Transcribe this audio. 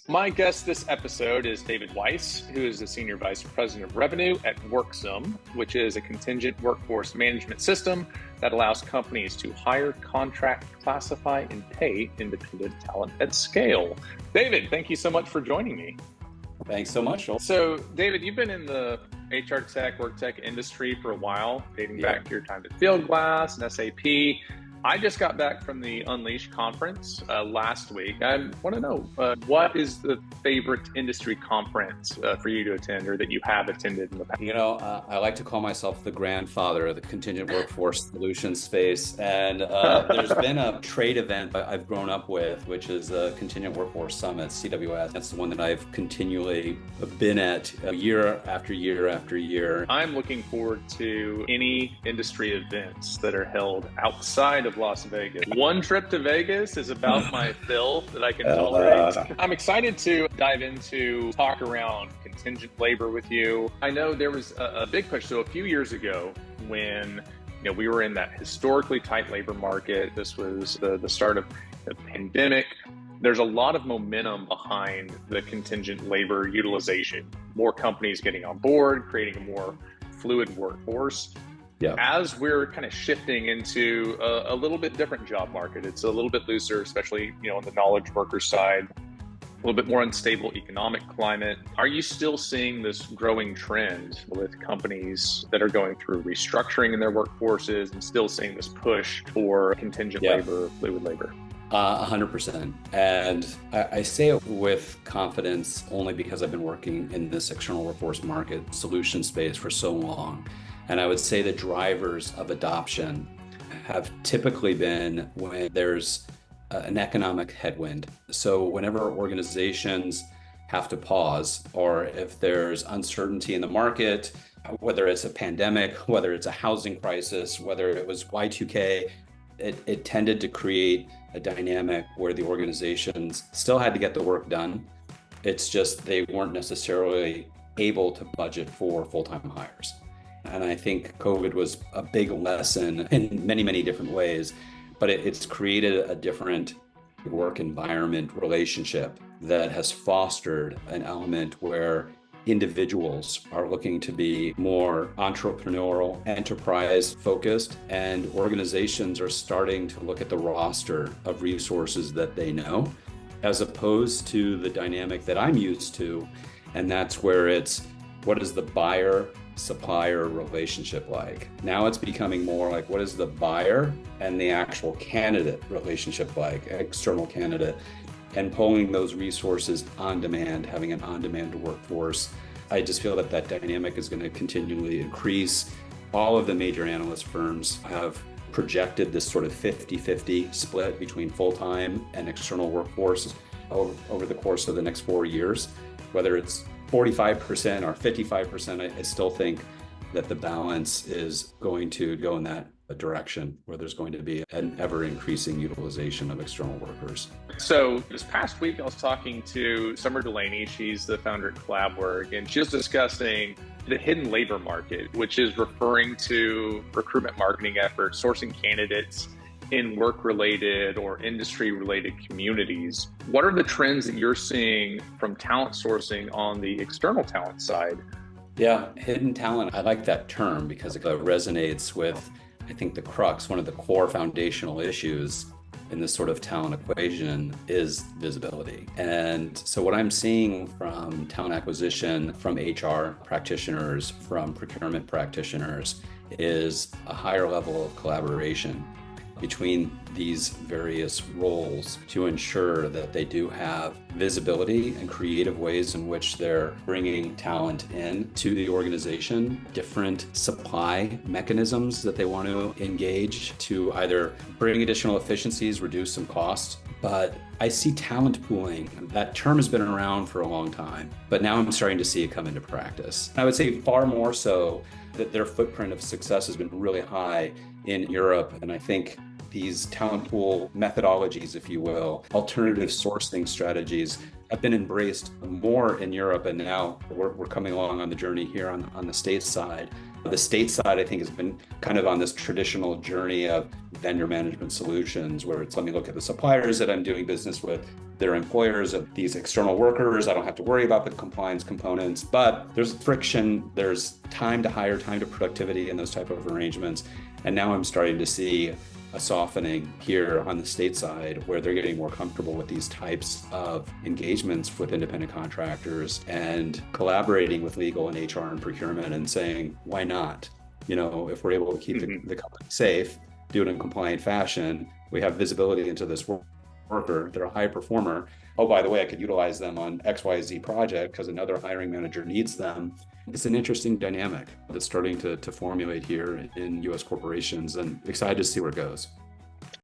My guest this episode is David Weiss, who is the Senior Vice President of Revenue at WorkSum, which is a contingent workforce management system that allows companies to hire, contract, classify, and pay independent talent at scale. David, thank you so much for joining me. Thanks so much, Joel. So, David, you've been in the HR tech, work tech industry for a while, dating back to your time at Fieldglass and SAP. I just got back from the Unleash conference last week. I want to know, what is the favorite industry conference for you to attend or that you have attended in the past? I like to call myself the grandfather of the contingent workforce solutions space. And there's been a trade event I've grown up with, which is the Contingent Workforce Summit, CWS. That's the one that I've continually been at year after year after year. I'm looking forward to any industry events that are held outside of Las Vegas. One trip to Vegas is about my fill that I can tolerate. I'm excited to dive into talk around contingent labor with you. I know there was a big push. So a few years ago when we were in that historically tight labor market, this was the start of the pandemic. There's a lot of momentum behind the contingent labor utilization. More companies getting on board, creating a more fluid workforce. Yeah. As we're kind of shifting into a little bit different job market, it's a little bit looser, especially on the knowledge worker side, a little bit more unstable economic climate. Are you still seeing this growing trend with companies that are going through restructuring in their workforces and still seeing this push for contingent labor, fluid labor? 100%. And I say it with confidence only because I've been working in this external workforce market solution space for so long. And I would say the drivers of adoption have typically been when there's an economic headwind. So whenever organizations have to pause, or if there's uncertainty in the market, whether it's a pandemic, whether it's a housing crisis, whether it was Y2K, it tended to create a dynamic where the organizations still had to get the work done. It's just they weren't necessarily able to budget for full-time hires. And I think COVID was a big lesson in many, many different ways, but it's created a different work environment relationship that has fostered an element where individuals are looking to be more entrepreneurial, enterprise focused, and organizations are starting to look at the roster of resources that they know, as opposed to the dynamic that I'm used to. And that's where it's, what is the buyer supplier relationship like? Now it's becoming more like, what is the buyer and the actual candidate relationship like, external candidate, and pulling those resources on demand, having an on-demand workforce. I just feel that dynamic is going to continually increase. All of the major analyst firms have projected this sort of 50-50 split between full-time and external workforce over the course of the next 4 years. Whether it's 45% or 55%, I still think that the balance is going to go in that direction where there's going to be an ever-increasing utilization of external workers. So this past week, I was talking to Summer Delaney. She's the founder at CollabWork, and she was discussing the hidden labor market, which is referring to recruitment marketing efforts, sourcing candidates in work-related or industry-related communities. What are the trends that you're seeing from talent sourcing on the external talent side? Yeah, hidden talent. I like that term because it resonates with, I think, the crux, one of the core foundational issues in this sort of talent equation is visibility. And so what I'm seeing from talent acquisition, from HR practitioners, from procurement practitioners, is a higher level of collaboration between these various roles to ensure that they do have visibility and creative ways in which they're bringing talent in to the organization, different supply mechanisms that they want to engage to either bring additional efficiencies, reduce some costs. But I see talent pooling. That term has been around for a long time, but now I'm starting to see it come into practice. I would say far more so that their footprint of success has been really high in Europe. And I think these talent pool methodologies, if you will, alternative sourcing strategies have been embraced more in Europe. And now we're coming along on the journey here on the States side. The state side, I think, has been kind of on this traditional journey of vendor management solutions, where it's, let me look at the suppliers that I'm doing business with, they're employers of these external workers. I don't have to worry about the compliance components, but there's friction, there's time to hire, time to productivity, and those type of arrangements. And now I'm starting to see a softening here on the state side, where they're getting more comfortable with these types of engagements with independent contractors and collaborating with legal and HR and procurement and saying, why not? You know, if we're able to keep the company safe, do it in a compliant fashion, we have visibility into this worker, they're a high performer. Oh, by the way, I could utilize them on XYZ project because another hiring manager needs them. It's an interesting dynamic that's starting to formulate here in US corporations, and excited to see where it goes.